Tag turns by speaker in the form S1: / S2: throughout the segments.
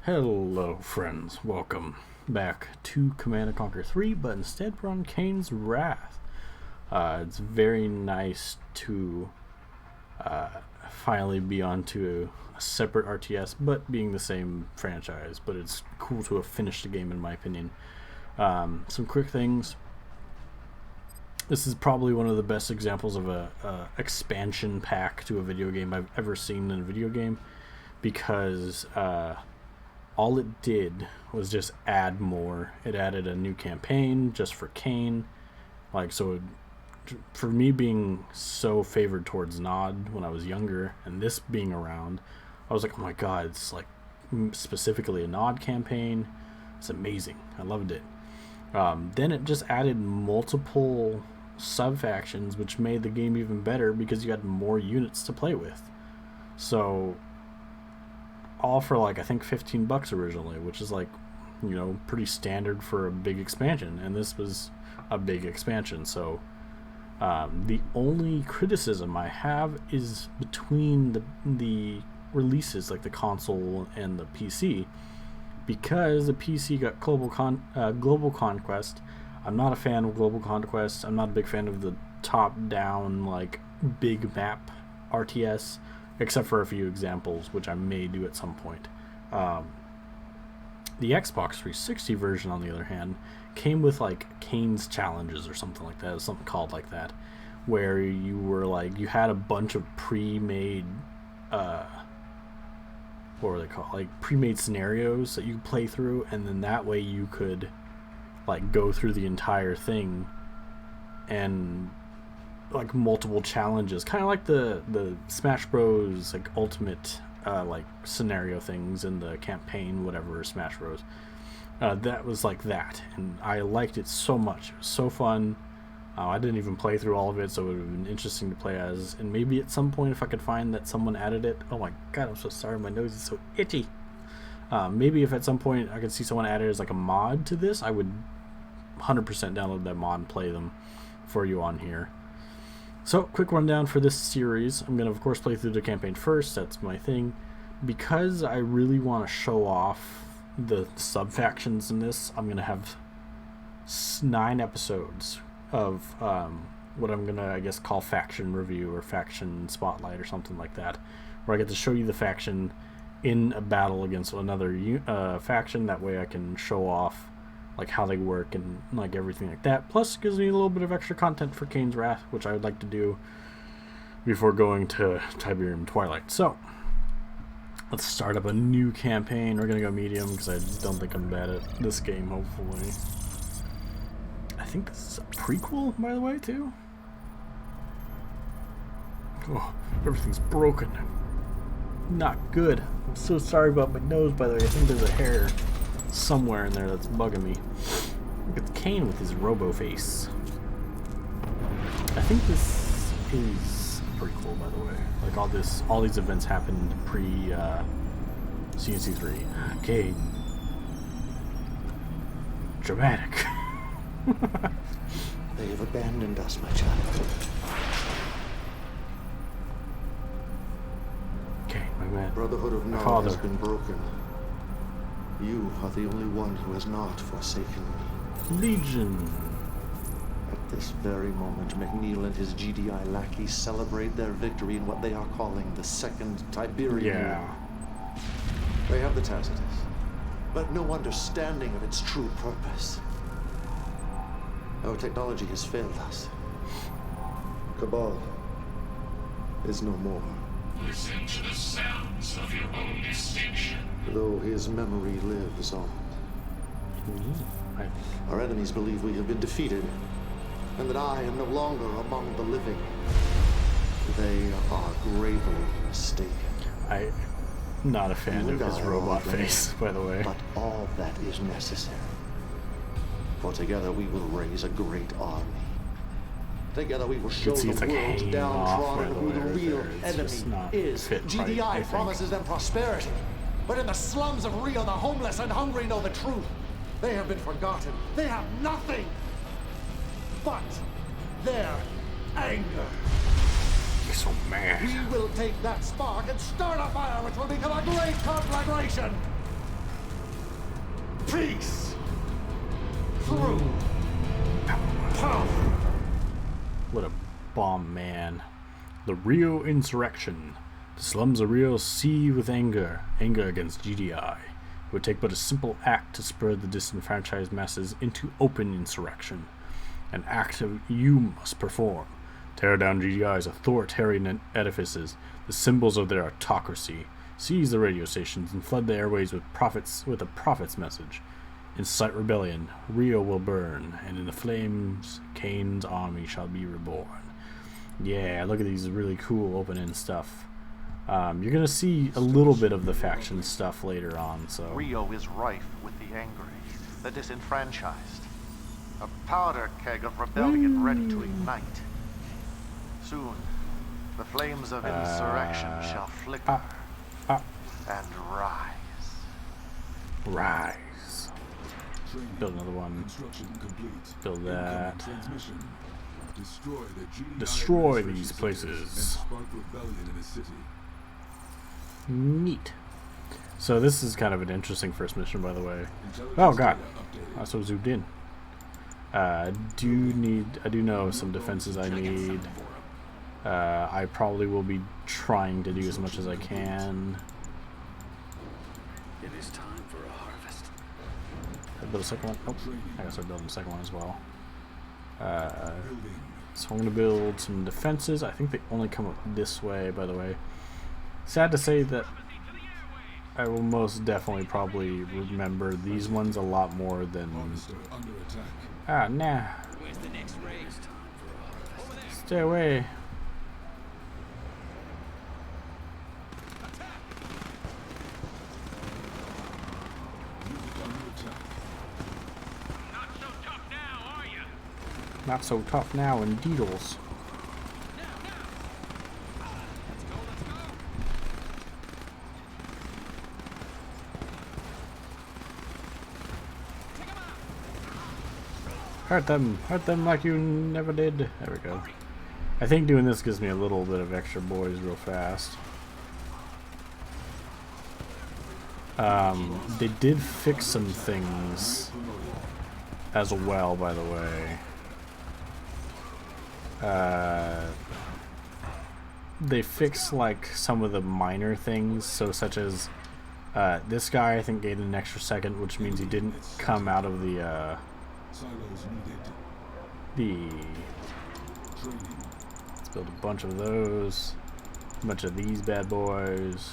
S1: Hello friends, welcome back to Command & Conquer 3, but instead we're on Kane's Wrath. It's very nice to finally be onto a separate RTS, but being the same franchise, but it's cool to have finished the game in my opinion. Some quick things. This is probably one of the best examples of a expansion pack to a video game I've ever seen in a video game, because all it did was just add more. It added a new campaign just for Kane. For me being so favored towards Nod when I was younger, and this being around, I was like, oh my god, it's like specifically a Nod campaign. It's amazing. I loved it. Then it just added multiple sub-factions, which made the game even better because you had more units to play with. So all for like I think $15 originally, which is like, you know, pretty standard for a big expansion, and this was a big expansion. So the only criticism I have is between the releases, like the console and the PC, because the PC got global conquest. I'm not a fan of global conquest. I'm not a big fan of the top-down like big map RTS, except for a few examples, which I may do at some point. The Xbox 360 version, on the other hand, came with like Kane's challenges or something like that. It was something called like that, where you were like, you had a bunch of pre-made what were they called, like pre-made scenarios that you could play through, and then that way you could like go through the entire thing and like multiple challenges, kind of like the Smash Bros like ultimate like scenario things in the campaign, whatever, Smash Bros. That was like that, and I liked it so much. It was so fun. I didn't even play through all of it, so it would have been interesting to play as, and maybe at some point if I could find that someone added it. Oh my god, I'm so sorry, my nose is so itchy. Maybe if at some point I could see someone add it as like a mod to this, I would 100% download that mod and play them for you on here. So, quick rundown for this series. I'm going to, of course, play through the campaign first. That's my thing. Because I really want to show off the sub-factions in this, I'm going to have 9 episodes of what I'm going to, I guess, call faction review or faction spotlight or something like that, where I get to show you the faction in a battle against another faction. That way I can show off like how they work and like everything like that. Plus it gives me a little bit of extra content for Kane's Wrath, which I would like to do before going to Tiberium Twilight. So let's start up a new campaign. We're gonna go medium because I don't think I'm bad at this game, hopefully. I think this is a prequel, by the way, too. Oh, everything's broken. Not good. I'm so sorry about my nose, by the way. I think there's a hair somewhere in there that's bugging me. Look at Kane with his robo face. I think this is pretty cool, by the way. Like all these events happened pre CNC3. Kane. Dramatic.
S2: They have abandoned us, my child.
S1: Kane, my man.
S2: Brotherhood of
S1: My
S2: Nod
S1: father.
S2: has been broken. You are the only one who has not forsaken me.
S1: Legion.
S2: At this very moment, McNeil and his GDI lackeys celebrate their victory in what they are calling the Second Tiberium
S1: Yeah.
S2: War. They have the Tacitus, but no understanding of its true purpose. Our technology has failed us. Cabal is no more.
S3: Listen to the sounds of your own extinction.
S2: Though his memory lives on. Our enemies believe we have been defeated, and that I am no longer among the living. They are gravely mistaken.
S1: I'm not a fan of his robot face, by the way.
S2: But all that is necessary. For together we will raise a great army. Together we will show
S1: see
S2: the
S1: it's like
S2: world
S1: hanging off
S2: downtrodden
S1: by the
S2: who the
S1: way
S2: real
S1: there. It's just
S2: enemy
S1: not
S2: is.
S1: fit right, I
S2: GDI
S1: think.
S2: promises them prosperity. But in the slums of Rio, the homeless and hungry know the truth. They have been forgotten. They have nothing but their anger.
S1: He's so mad.
S2: We will take that spark and start a fire which will become a great conflagration. Peace through power.
S1: What a bomb, man. The Rio Insurrection. The slums of Rio seethe with anger against GDI. It would take but a simple act to spur the disenfranchised masses into open insurrection. An act you must perform. Tear down GDI's authoritarian edifices, the symbols of their autocracy. Seize the radio stations and flood the airways with a prophet's message. Incite rebellion, Rio will burn, and in the flames, Kane's army shall be reborn. Yeah, look at these really cool open-end stuff. You're gonna see a little bit of the faction stuff later on, so...
S4: Rio is rife with the angry, the disenfranchised. A powder keg of rebellion ready to ignite. Soon, the flames of insurrection shall flicker and rise.
S1: Rise. Build another one. Build that. Destroy these places. Neat. So this is kind of an interesting first mission, by the way. Oh god, I so zoomed in. I do know some defenses I need. I probably will be trying to do as much as I can.
S3: It is time for a harvest.
S1: I build a second one. Oh, I gotta start building the second one as well. So I'm gonna build some defenses. I think they only come up this way, by the way. Sad to say that I will most definitely probably remember these ones a lot more than... Ah, nah.
S3: Where's the next race?
S1: Stay away. Not so tough now, indeedles. Hurt them like you never did. There we go. I think doing this gives me a little bit of extra boys real fast. They did fix some things as well, by the way. They fixed like some of the minor things, so such as this guy I think gained an extra second, which means he didn't come out of the let's build a bunch of those, a bunch of these bad boys,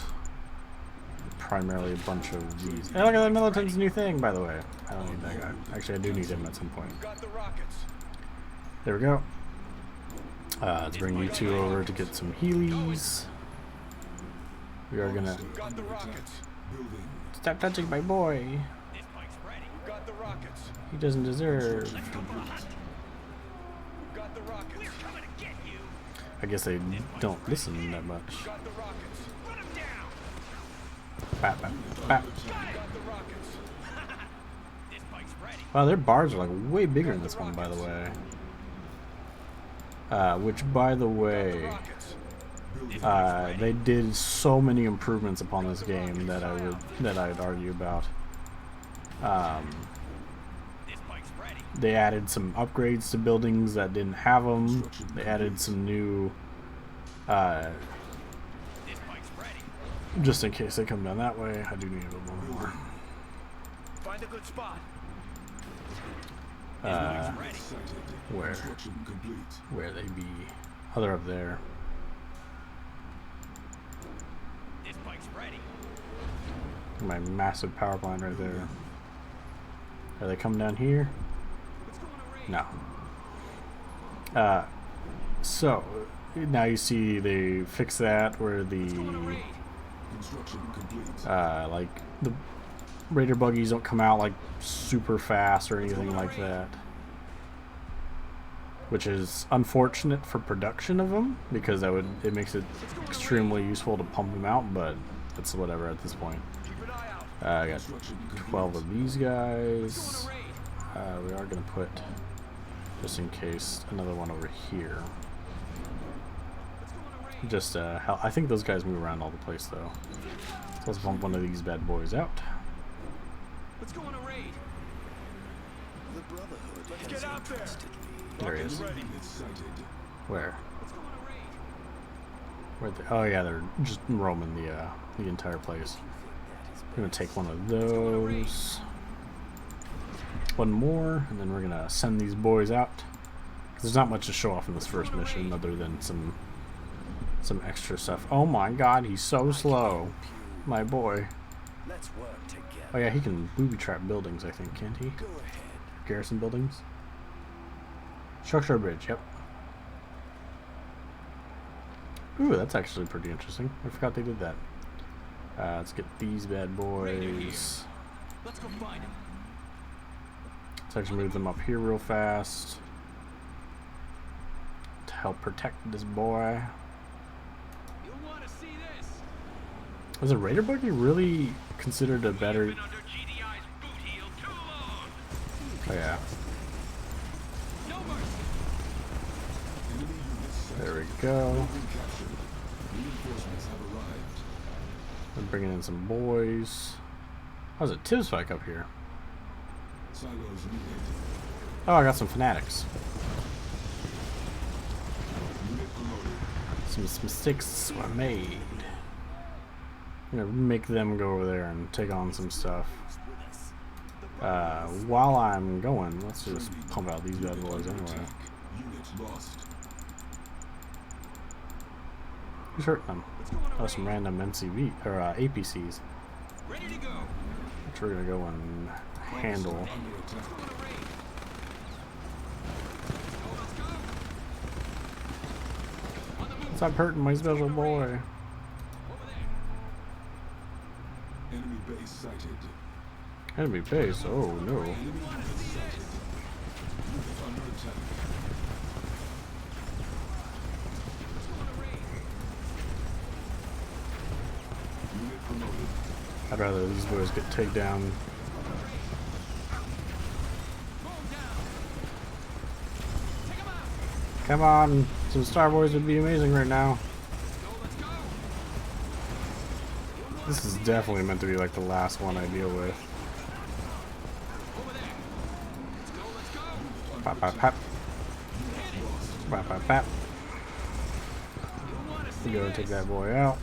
S1: primarily a bunch of these. Hey, look at that militant's new thing, by the way. I don't need that guy. Actually, I do need him at some point. There we go. Let's bring you two over to get some Heelys. We are gonna... Stop touching my boy. He doesn't deserve. I guess they don't listen that much. Bap, bap, bap. Wow, their bars are like way bigger in this one, by the way. Which, by the way, they did so many improvements upon this game that I'd argue about. They added some upgrades to buildings that didn't have them. They added some new, just in case they come down that way. I do need a little more.
S3: Find a good spot.
S1: Where they be? Oh, they're up there.
S3: This bike's ready.
S1: My massive power plant right there. Are they coming down here? No. So now you see they fix that where the like the Raider buggies don't come out like super fast or anything like that, which is unfortunate for production of them because it makes it extremely useful to pump them out, but it's whatever at this point. I got 12 of these guys. We are gonna put, just in case, another one over here. Just I think those guys move around all the place though. So let's bump one of these bad boys out.
S5: Let's go on a raid.
S6: The Brotherhood
S5: Let's
S6: has
S5: get out there.
S6: entrusted me.
S1: There he is.
S5: Ready.
S1: Where?
S5: Let's go on a raid.
S1: Where the, oh yeah, they're just roaming the entire place. I'm gonna take one of those. One more, and then we're gonna send these boys out. 'Cause there's not much to show off in this first mission other than some extra stuff. Oh my god, he's so slow. My boy.
S6: Let's work together.
S1: Oh yeah, he can booby trap buildings, I think, can't he?
S6: Go ahead.
S1: Garrison buildings. Structure bridge, yep. Ooh, that's actually pretty interesting. I forgot they did that. Let's get these bad boys.
S5: Let's go find him.
S1: Let's actually move them up here real fast to help protect this boy.
S5: You'll want to see this.
S1: Was a Raider buggy really considered a better?
S3: Been under GDI's boot heel too long.
S1: Oh yeah,
S5: No mercy.
S1: there we go. I'm bringing in some boys. How's it Tibbs spike up here? Oh, I got some fanatics. Some mistakes were made. I'm gonna make them go over there and take on some stuff. While I'm going, let's just pump out these bad boys anyway. Who's hurting them? Oh, some random NCV or APCs,
S5: Ready to go.
S1: which we're gonna go and handle.
S5: Let's go on a raid. Let's go. On the move.
S1: Stop hurting my special boy.
S5: Over there.
S7: Enemy base sighted.
S1: Enemy base. Oh no.
S7: Enemy unit sighted. Unit under attack.
S5: Let's go on a raid.
S7: Unit promoted.
S1: I'd rather these boys get taken down.
S5: Throw him down. Take him out.
S1: Come on, some Star Wars would be amazing right now.
S5: Let's go.
S1: This is definitely meant to be like the last one I deal with.
S5: Over there. Let's go.
S1: Pop, pop, pop. Pop, pop, pop.
S5: You'll want to see
S1: We go
S5: this.
S1: take that boy out.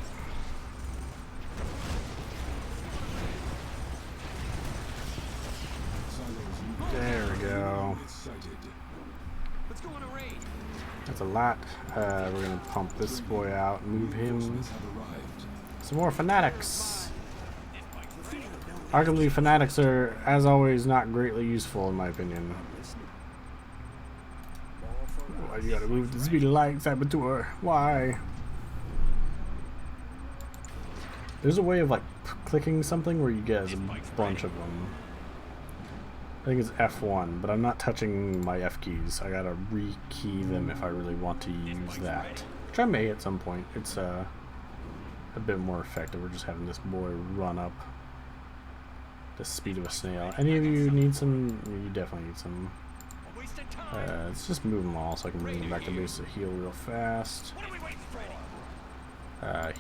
S7: Silos unit
S1: There we go.
S7: sighted.
S5: Let's go on a raid.
S1: That's a lot. We're gonna pump this boy out, move him.
S7: Have arrived.
S1: Some more fanatics. Arguably, fanatics are, as always, not greatly useful in my opinion. Why you gotta move the speed of light, Saboteur? Why? There's a way of like clicking something where you get a bunch of them. I think it's F1, but I'm not touching my F keys. I gotta re-key them if I really want to use that. Which I may at some point. It's a bit more effective. We're just having this boy run up the speed of a snail. Any of you need some? You definitely need some.
S5: Wasted time.
S1: Let's just move them all so I can bring them back to base to heal real fast.
S5: What are we waiting for?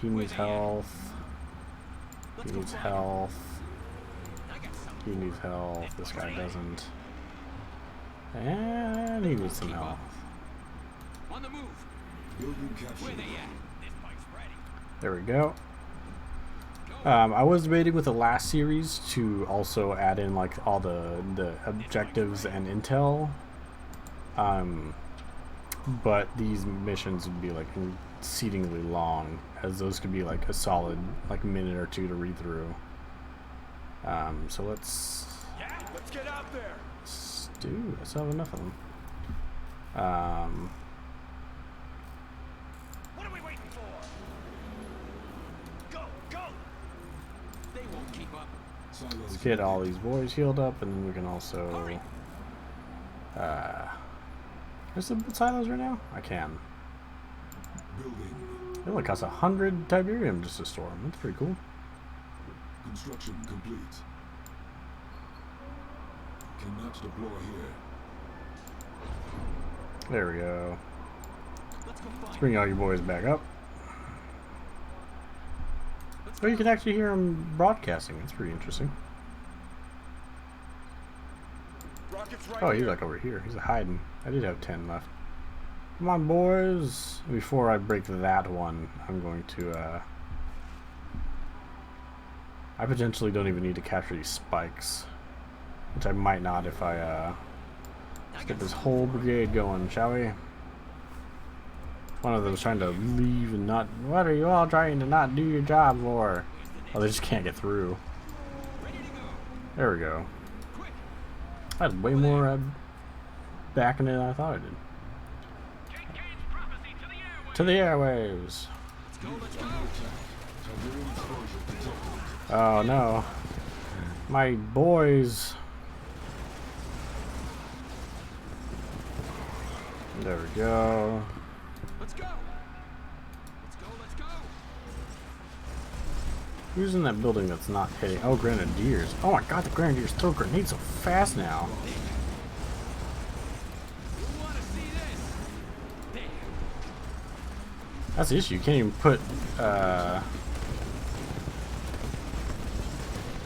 S1: He needs health. He needs health.
S5: I got something.
S1: He needs health. This guy doesn't. And he needs some health.
S5: On the move.
S7: Building
S5: Where
S7: captured.
S5: they at? This bike's ready.
S1: There we go. I was debating with the last series to also add in like all the objectives and intel. But these missions would be like exceedingly long, as those could be like a solid like minute or two to read through. So let's
S5: Yeah, let's get out there.
S1: do. I still have enough of them.
S5: What are we waiting for? Go, go. They won't keep up.
S7: Silos
S1: Let's get all these boys healed up, and then we can also. There's some silos right now. I can.
S7: building.
S1: It only costs 100 Tiberium just to store them. That's pretty cool.
S7: Construction complete. Cannot deploy here.
S1: There we go.
S5: Let's go
S1: Let's
S5: find
S1: bring all you boys back up. Oh, you can actually hear them broadcasting. That's pretty interesting.
S6: Rockets right
S1: Oh, he's
S6: here.
S1: like over here. He's hiding. I did have 10 left. Come on, boys. Before I break that one, I'm going to, I potentially don't even need to capture these spikes. Which I might not if I, let's get this whole brigade going, shall we? One of them's trying to leave and not... What are you all trying to not do your job for? Oh, they just can't get through. There we go. I had way more back in it than I thought I did. To the airwaves! Oh no. My boys! There we go.
S5: Let's go. Let's go. Let's go.
S1: Who's in that building that's not hitting? Oh, Grenadiers. Oh my god, the Grenadiers throw grenades so fast now.
S5: You want to see this? There.
S1: That's the issue. You can't even put,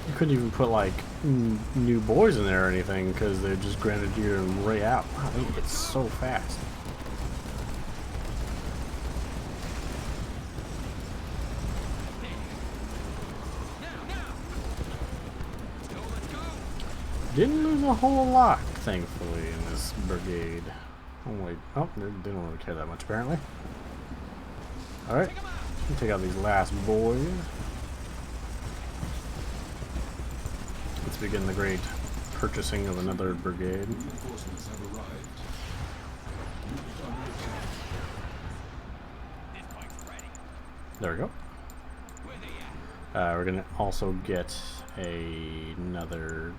S1: you couldn't even put, like, new boys in there or anything because they're just Grenadier them right out. Wow, they get so fast. Didn't lose a whole lot, thankfully, in this brigade. Only, oh, they didn't really care that much, apparently. Alright, take out these last boys. Let's begin the great purchasing of another brigade.
S7: Reinforcements have arrived. Unit under attack.
S5: This bike's ready.
S1: There we go.
S5: Where they at?
S1: We're gonna also get another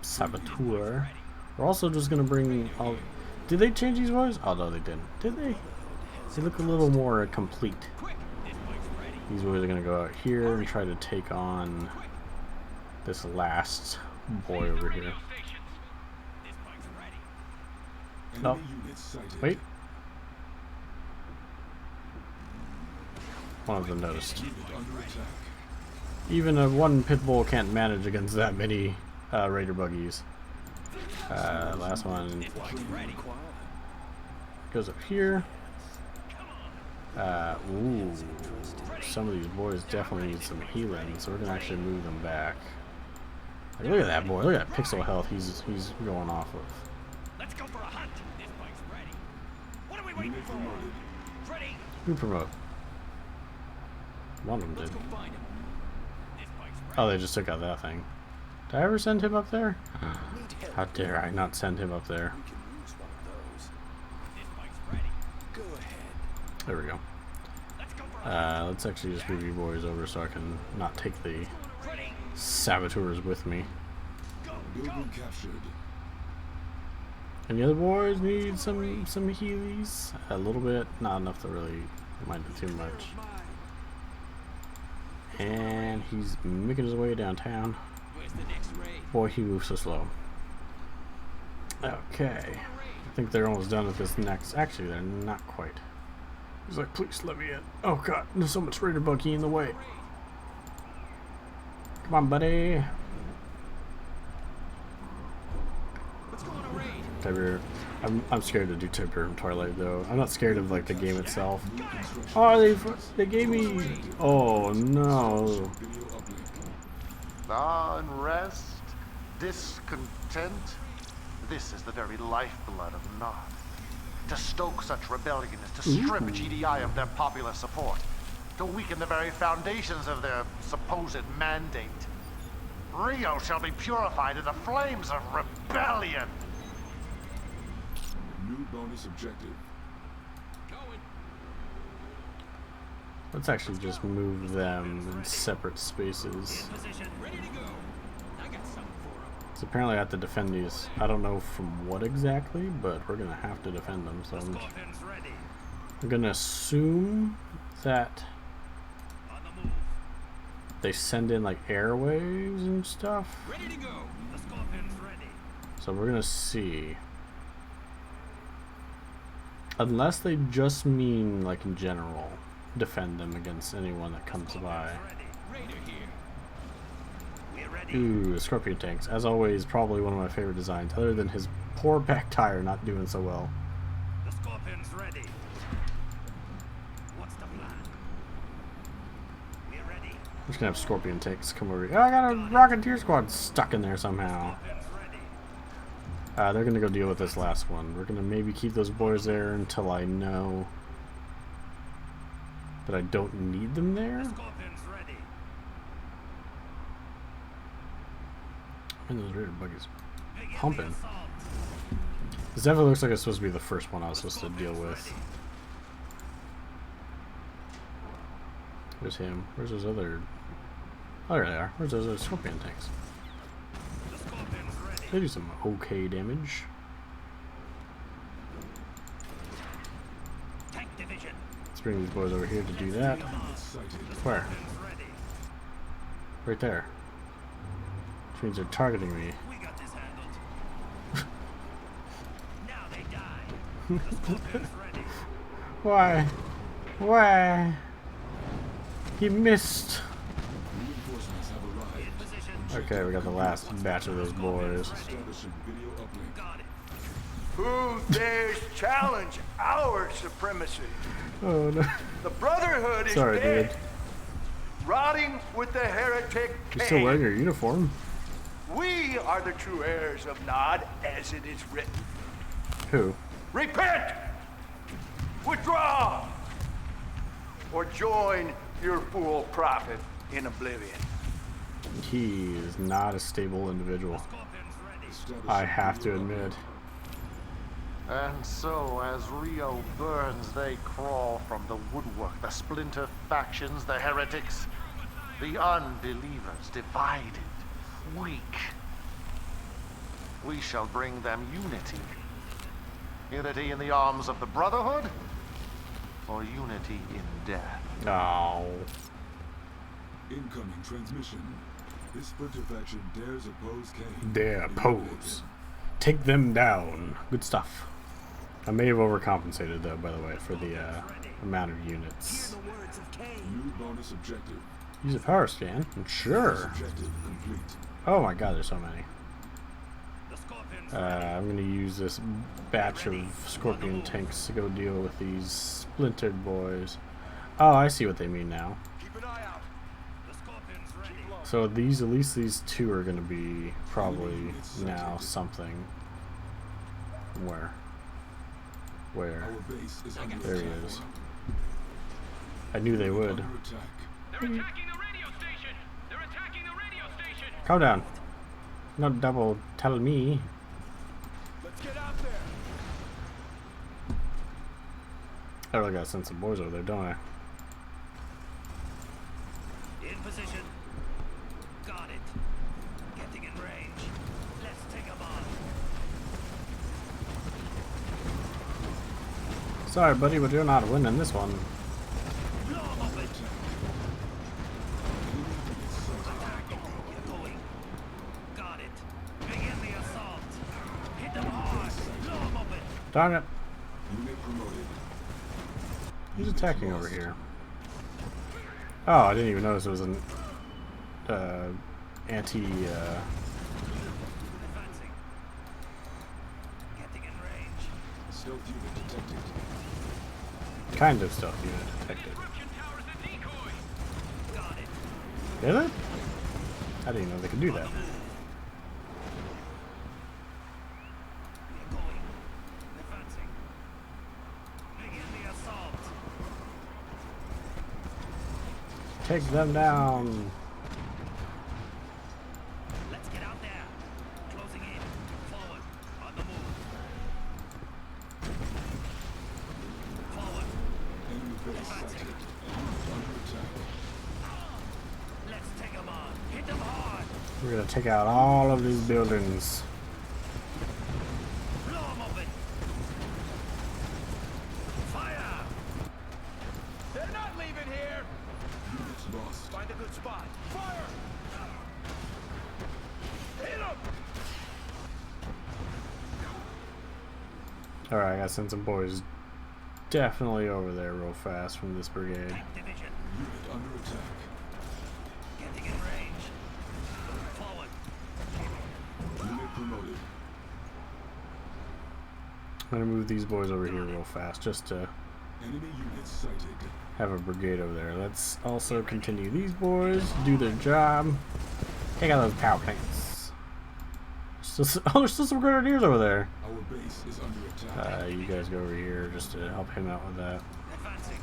S1: saboteur. We're also just gonna bring all... Did they change these boys? Oh no, they didn't. Did they? They look a little more complete.
S5: Quick. This bike's ready.
S1: These boys are gonna go out here and try to take on this last boy over here.
S5: This bike's ready.
S1: No.
S7: Enemy units sighted.
S1: Wait. One of them noticed.
S7: Unit under attack.
S1: Even a one pit bull can't manage against that many raider buggies. Last one goes up here. Ooh, some of these boys definitely need some healing, so we're gonna actually move them back. Like, look at that boy! Look at that pixel health he's going off of.
S5: Let's go for a hunt. This bike's ready. What are we waiting
S7: Unit
S5: for?
S7: promoted.
S5: Ready.
S1: Who promote? One of them
S5: Let's
S1: did.
S5: go find him. This bike's ready.
S1: Oh, they just took out that thing. Did I ever send him up there? How dare I not send him up there?
S6: We can use one of those.
S5: This bike's ready.
S6: Go ahead.
S1: There we go.
S5: Let's go for a
S1: Let's actually just move you boys over so I can not take the
S5: ready.
S1: saboteurs with me.
S5: Go.
S7: Building captured.
S1: Any other boys need some healies? A little bit, not enough to really mind it too much. And he's making his way downtown.
S5: Where's the next raid?
S1: Boy, he moves so slow. Okay. I think they're almost done with this next. Actually, they're not quite. He's like, please let me in. Oh god, there's so much raider buggy in the way. Come on, buddy.
S5: Let's go on a raid.
S1: Tiber. I'm scared to do Tiber and Twilight though. I'm not scared of like the game itself. Oh, they gave me. Oh no.
S7: Video uplink.
S4: Unrest, discontent. This is the very lifeblood of North. To stoke such rebellion is to strip GDI of their popular support, to weaken the very foundations of their supposed mandate. Rio shall be purified in the flames of rebellion.
S7: New bonus objective.
S5: Going.
S1: Let's actually just move them in separate spaces.
S5: Position. Ready to go. I got something for him.
S1: So apparently I have to defend these. I don't know from what exactly, but we're gonna have to defend them. So
S5: Scorpion's ready.
S1: I'm gonna assume that
S5: On the move.
S1: they send in like airwaves and stuff.
S5: Ready to go. The Scorpion's ready.
S1: So we're gonna see. Unless they just mean like in general, defend them against anyone that comes by.
S5: Ready. Raider here. We're ready.
S1: Ooh, scorpion tanks. As always, probably one of my favorite designs, other than his poor back tire not doing so well.
S5: The Scorpion's ready. What's the plan? We're ready.
S1: I'm just gonna have scorpion tanks come over here. Oh, I got a Rocketeer squad stuck in there somehow.
S5: Scorpion's ready.
S1: They're gonna go deal with this last one. We're gonna maybe keep those boys there until I know that I don't need them there.
S5: Scorpion's ready.
S1: And those raider buggies
S5: Begin the
S1: pumping.
S5: assault.
S1: This definitely looks like it's supposed to be the first one I was supposed to deal with. Where's him? Where's those other... Oh, there they are. Where's those other scorpion tanks?
S5: The Scorpion's ready.
S1: They do some okay damage.
S5: Tank division.
S1: Let's bring these boys over here to do that. Where?
S5: Scorpion's ready.
S1: Right there. Which means they're targeting me.
S5: We got this handled. Now they die. The Scorpion's ready.
S1: Why? Why? He missed.
S7: Reinforcements have arrived.
S5: In position.
S1: Okay, we got the last batch of those boys.
S7: Establishing video uplink.
S5: Got it.
S8: Who dares challenge our supremacy?
S1: Oh no.
S8: The Brotherhood is
S1: Sorry,
S8: dead,
S1: dude.
S8: rotting with the heretic
S1: You're still wearing
S8: Kane.
S1: your uniform?
S8: We are the true heirs of Nod, as it is written.
S1: Who?
S8: Repent! Withdraw! Or join your fool prophet in oblivion.
S1: He is not a stable individual.
S5: Scorpion's ready.
S1: I have to admit.
S4: And so, as Rio burns, they crawl from the woodwork, the splinter factions, the heretics, the unbelievers, divided, weak. We shall bring them unity. Unity in the arms of the Brotherhood, or unity in death.
S1: Oh.
S7: Incoming transmission. This splinter faction dares oppose Kane.
S1: Dare oppose. Take them down. Good stuff. I may have overcompensated though, by the way, for the amount of units.
S7: New bonus objective.
S1: Use a power scan? Sure.
S7: Objective complete.
S1: Oh my god, there's so many.
S5: The Scorpion's
S1: I'm gonna use this batch of scorpion tanks to go deal with these splintered boys. Oh, I see what they mean now.
S8: Keep an eye out.
S5: The Scorpion's ready.
S1: So these, at least these two are gonna be probably now something. Where? Where?
S7: Our base is under
S1: There he
S7: attack.
S1: is. I knew they would.
S7: Under attack.
S5: They're attacking the radio station. They're attacking the radio station.
S1: Calm down. Not double tell me.
S8: Let's get out there.
S1: I really gotta send some boys over there, don't I?
S5: In position. Got it. Getting in range. Let's take them on.
S1: Sorry, buddy, but you're not winning this one.
S5: Blow them up. Attacking. You're going. Got it. Begin the assault. Hit them hard. Blow them up.
S1: Darn it.
S7: Unit promoted.
S1: Who's attacking over here? Oh, I didn't even notice it was an anti.
S5: Advancing. Getting in range.
S7: Stealth unit detected.
S1: Kind of stealth unit detected.
S5: Insurrection tower's a decoy. Got it.
S1: Did it? I didn't know they could do that.
S5: We're going. Advancing. Begin the assault.
S1: Take them down.
S5: Let's get out there. Closing in. Forward. On the move. Forward.
S7: Enemy base sighted. Under attack.
S5: Let's take them on. Hit them hard.
S1: We're gonna take out all of these buildings.
S5: Blow them open. Fire.
S8: They're not leaving here.
S7: Units lost.
S8: Find a good spot. Fire. Hit them.
S1: Alright, I gotta send some boys definitely over there real fast from this brigade.
S5: Tank division.
S7: Unit under attack.
S5: Getting in range. Forward.
S1: I'm gonna move these boys over here real fast just to
S7: Enemy units sighted.
S1: have a brigade over there. Let's also continue these boys, do their job. Take out those power plants. Oh, there's still some grenadiers over there.
S7: Our base is under attack.
S1: You guys go over here just to help him out with that.
S5: Advancing.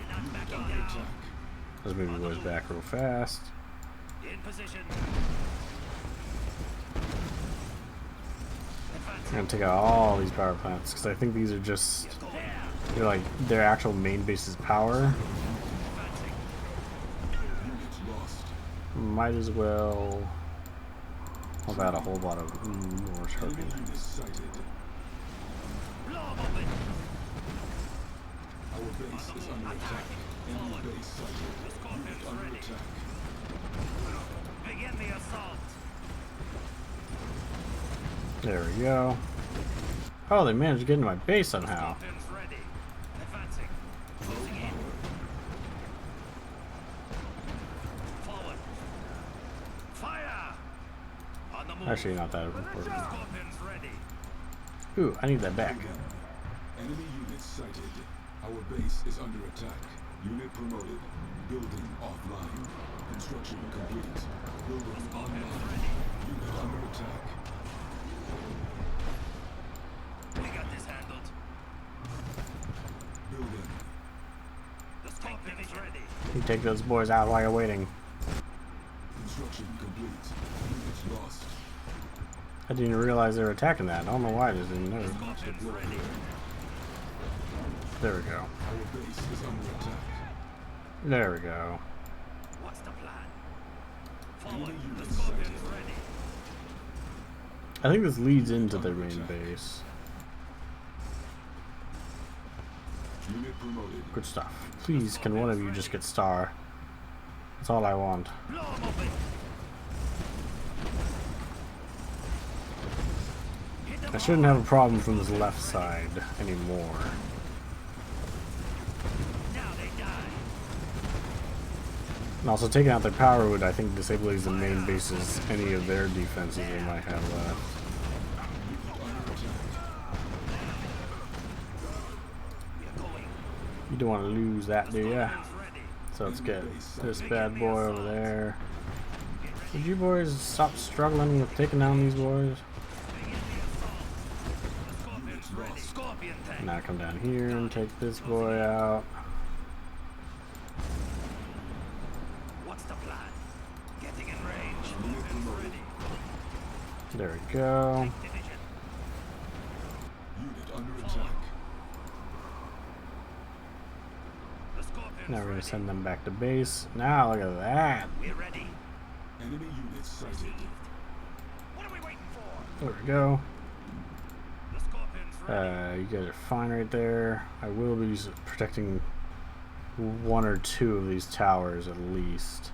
S5: You're not
S7: Unit
S5: backing
S7: under
S5: down.
S7: attack.
S1: Let's move you boys back real fast.
S5: In position.
S1: I'm gonna take out all these power plants because I think these are just, they're like their actual main base's power.
S7: Units lost.
S1: Might as well. How about a whole lot of more sharpening?
S7: Enemy units sighted.
S5: Blow 'em open.
S7: Our base is under attack. Enemy base sighted. Unit under attack.
S5: Begin the assault.
S1: There we go. Oh, they managed to get into my base somehow.
S5: Scorpions ready. Advancing. Closing in. Forward. Fire! On the move.
S1: Actually, not that important.
S5: Scorpions ready.
S1: Ooh, I need that back.
S7: Enemy units sighted. Our base is under attack. Unit promoted. Building offline. Construction complete. Building online. Unit under attack.
S5: We got this handled.
S7: Building.
S5: The Scorpions ready.
S1: You take those boys out while you're waiting.
S7: Construction complete. Units lost.
S1: I didn't even realize they were attacking that. I don't know why I just didn't know.
S5: Scorpions ready.
S1: There we go.
S7: Our base is under attack.
S1: There we go.
S5: What's the plan? Forward.
S7: Enemy
S5: The
S7: units
S5: Scorpions
S7: sighted.
S5: ready.
S1: I think this leads into their main base.
S7: Unit promoted.
S1: Good stuff. Please, can one of you just get star? That's all I want.
S5: Blow 'em open. Hit them
S1: I shouldn't have a problem from this left side anymore.
S5: now they die.
S1: And also taking out their power would, I think, disabling the main bases, any of their defenses they might have left.
S5: We're going.
S1: You don't want to lose that, do ya?
S5: Scorpions ready.
S1: So let's get this bad boy over there. Would you boys stop struggling with taking down these boys?
S5: Begin the assault. The Scorpions ready. Scorpion tank.
S1: Now come down here and take this boy out.
S5: What's the plan? Getting in range. Scorpions ready.
S1: There we go.
S5: Division.
S7: Unit under attack.
S5: The Scorpions
S1: Now we're gonna
S5: ready.
S1: send them back to base. Now look at that.
S5: We're ready.
S7: Enemy units sighted.
S5: What are we waiting for?
S1: There we go.
S5: The Scorpions ready.
S1: You guys are fine right there. I will be protecting one or two of these towers at least.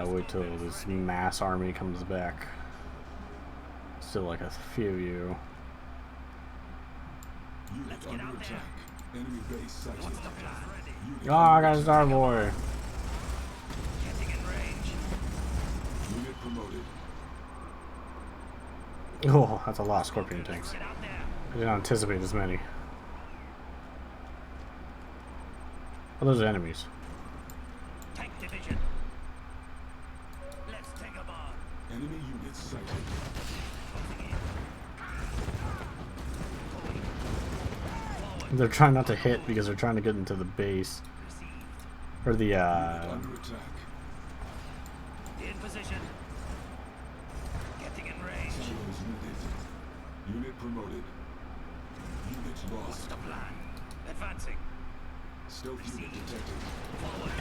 S1: Wait till this mass army comes back. Still like a few of you.
S7: Unit under attack. Enemy base sighted.
S5: What's the plan? Ready.
S7: Unit
S1: Oh, I
S7: under
S1: got a star boy.
S5: Getting in range.
S7: Unit promoted.
S1: Oh, that's a lot of scorpion tanks.
S5: Get out there.
S1: I didn't anticipate as many. Oh, those are enemies.
S5: Tank division. Let's take 'em on.
S7: Enemy units sighted.
S5: Closing in. Forward.
S1: They're trying not to hit because they're trying to get into the base.
S5: Received.
S1: Or the,
S7: Unit under attack.
S5: In position. Getting in range.
S7: Shadows needed. Unit promoted. Unit
S5: What's
S7: lost.
S5: the plan? Advancing.
S7: Stealth unit detected.
S5: Forward.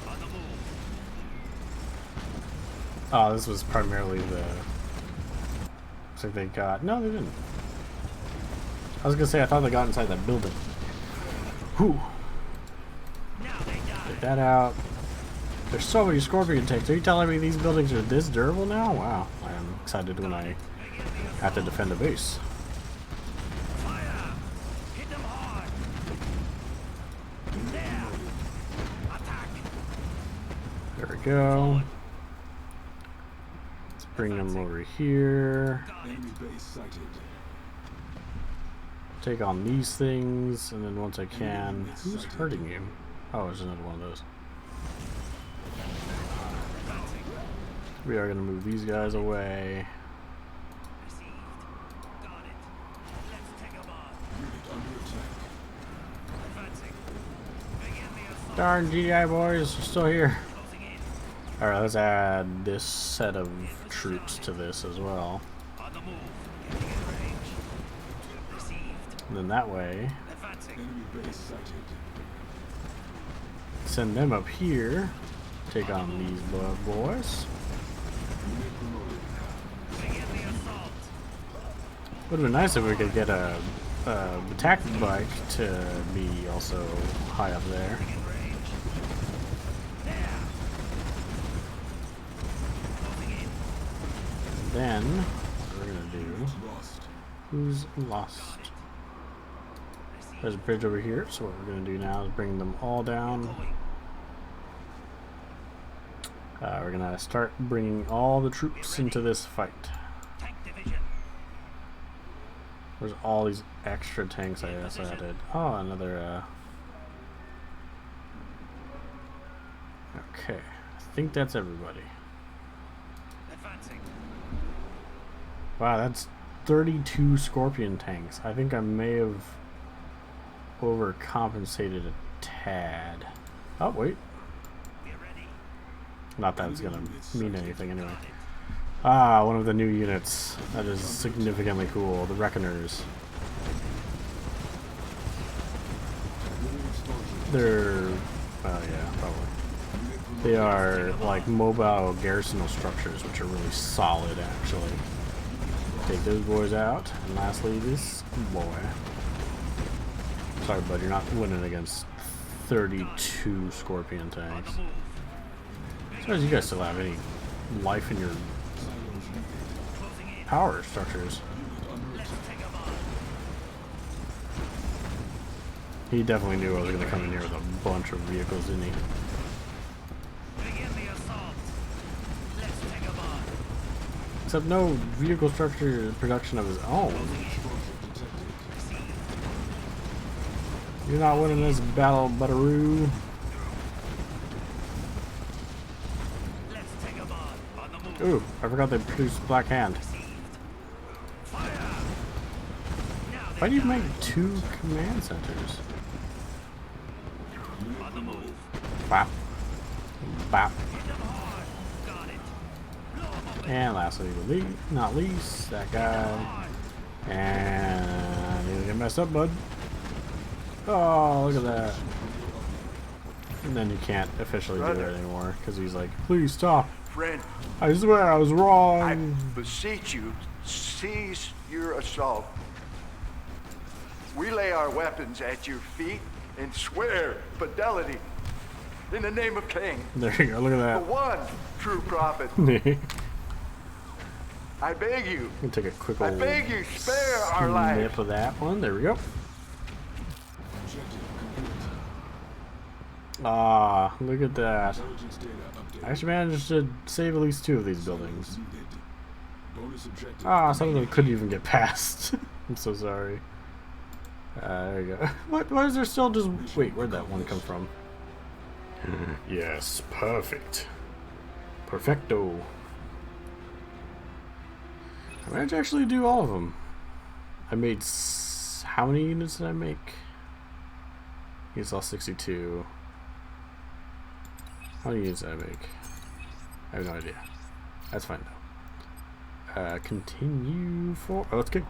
S5: On the move.
S1: Oh, this was primarily the... Looks like they got... No, they didn't. I was gonna say, I thought they got inside that building. Whew.
S5: Now they die.
S1: Get that out. There's so many scorpion tanks. Are you telling me these buildings are this durable now? Wow. I am excited when I have to defend a base.
S5: Fire! Hit them hard! There! Attack!
S1: There we go. bring them over here.
S7: Enemy base sighted.
S1: Take on these things, and then once I can... Who's hurting you? Oh, there's another one of those. We are going to move these guys away.
S5: Received. Got it. Let's take 'em on.
S7: Unit under attack.
S5: Advancing. Begin the assault.
S1: Darn GDI boys, are still here.
S5: Closing in.
S1: Alright, let's add this set of troops to this as well.
S5: On the move. Getting in range. Received.
S1: And then that way,
S5: Advancing.
S7: Enemy base sighted.
S1: send them up here. Take on these boys.
S7: Unit promoted.
S5: Begin the assault.
S1: Would have been nice if we could get a attack bike to be also high up there.
S5: In range. There. Closing in.
S1: Then, what we're gonna do,
S7: Lost.
S1: who's lost? There's a bridge over here, so what we're gonna do now is bring them all down.
S5: Going.
S1: We're gonna start bringing all the troops into this fight.
S5: Tank division.
S1: There's all these extra tanks I guess added. Oh, another, okay, I think that's everybody.
S5: Advancing.
S1: Wow, that's 32 Scorpion tanks. I think I may have overcompensated a tad. Oh, wait.
S5: Be ready.
S1: Not that it's gonna mean anything anyway. Ah, one of the new units. That is significantly cool. The Reckoners. They're... oh yeah, probably. They are like mobile garrisonal structures, which are really solid, actually. Take those boys out. And lastly, this boy. Sorry, bud, you're not winning against 32 Scorpion tanks.
S5: On the move.
S1: As far as you guys still have any life in your
S5: Closing in.
S1: power structures.
S5: Let's take 'em on.
S1: He definitely knew I was going to come in here with a bunch of vehicles, didn't he?
S5: Begin the assault. Let's take 'em on.
S1: Except no vehicle structure production of his own. You're not winning this battle, Butteroo.
S5: Let's take 'em on. On the move.
S1: Ooh, I forgot they produced Black Hand.
S5: Received. Fire. Now
S1: Why do you
S5: die.
S1: make 2 command centers?
S5: On the move.
S1: Bop. Bop.
S5: Hit 'em hard. Got it. Blow 'em open.
S1: And lastly, but not least, that guy. And he's gonna get messed up, bud. Oh, look at that. And then you can't officially do
S8: Brother.
S1: it anymore because he's like, please stop.
S8: Friend,
S1: I swear I was
S8: I
S1: wrong.
S8: beseech you, cease your assault. We lay our weapons at your feet and swear fidelity in the name of Kane,
S1: There you go, look
S8: the
S1: at
S8: one true prophet.
S1: that.
S8: I beg you,
S1: Can take a quick
S8: I
S1: old
S8: beg you, spare our lives.
S1: snip of that one. There we go.
S7: Objective complete.
S1: Ah, look at that.
S7: Intelligence data update.
S1: I actually managed to save at least 2 of these buildings.
S7: Needed. Bonus objective.
S1: Ah, some of them couldn't even get past. I'm so sorry. There you go. What? Why is there still just... Wait, where'd that one come from? Yes, perfect. Perfecto. I managed to actually do all of them. I made... How many units did I make? You saw 62. How many units did I make? I have no idea. That's fine though. Continue for... Oh, let's go.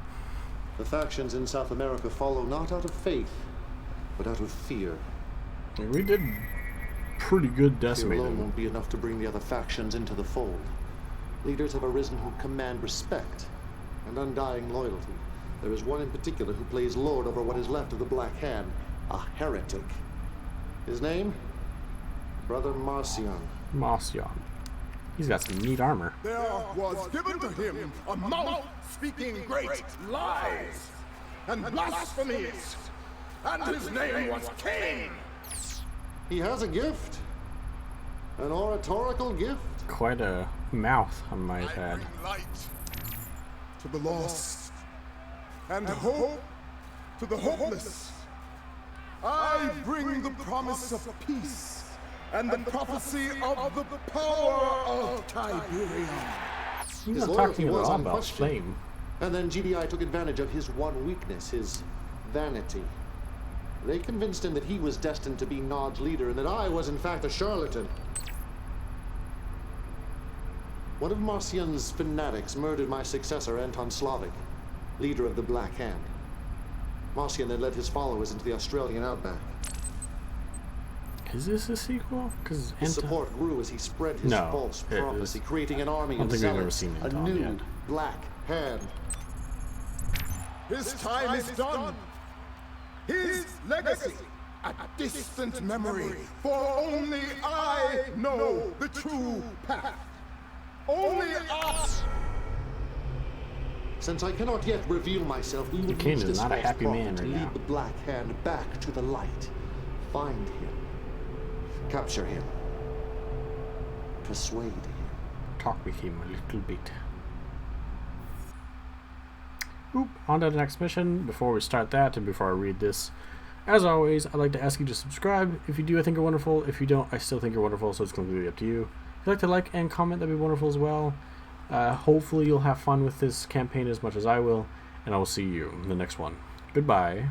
S2: The factions in South America follow not out of faith, but out of fear.
S1: We did pretty good
S2: Fear
S1: decimating
S2: alone
S1: them.
S2: won't be enough to bring the other factions into the fold. Leaders have arisen who command respect and undying loyalty. There is one in particular who plays lord over what is left of the Black Hand, a heretic. His name? Brother Marcion.
S1: Marcion. He's got some neat armor.
S9: There was given to him a mouth speaking great lies and blasphemies, and his name was Kane.
S2: He has a gift. An oratorical gift.
S1: quite a mouth, I might
S9: I
S1: add.
S9: bring light to the lost and hope to the hopeless. I bring the promise of peace and the prophecy of the power of Tiberium.
S1: He's
S2: His
S1: not
S2: loyalty
S1: talking at
S2: was
S1: all about
S2: unquestioned.
S1: flame.
S2: And then GDI took advantage of his one weakness, his vanity. They convinced him that he was destined to be Nod's leader and that I was in fact a charlatan. One of Marcian's fanatics murdered my successor, Anton Slavic, leader of the Black Hand. Marcian then led his followers into the Australian outback.
S1: Is this a sequel? Because
S2: His support grew as he spread his
S1: No,
S2: false
S1: it
S2: prophecy,
S1: is-
S2: creating an army
S1: I don't
S2: of
S1: think we've ever
S2: zealots,
S1: seen
S2: a
S1: Anton
S2: new
S1: yet.
S2: Black Hand.
S9: His time is done. His legacy, a distant memory, for only I know the true path. Only I.
S2: Since I cannot yet reveal myself, we will
S1: Kane
S2: use
S1: is
S2: this
S1: not a
S2: false
S1: happy
S2: prophet
S1: man
S2: to
S1: right
S2: lead
S1: now.
S2: the Black Hand back to the light. Find him. Capture him. Persuade him.
S1: Talk with him a little bit. Oop, on to the next mission. Before we start that and before I read this, as always, I'd like to ask you to subscribe. If you do, I think you're wonderful. If you don't, I still think you're wonderful, so it's completely up to you. If you'd like to like and comment, that'd be wonderful as well. Hopefully you'll have fun with this campaign as much as I will, and I will see you in the next one. Goodbye.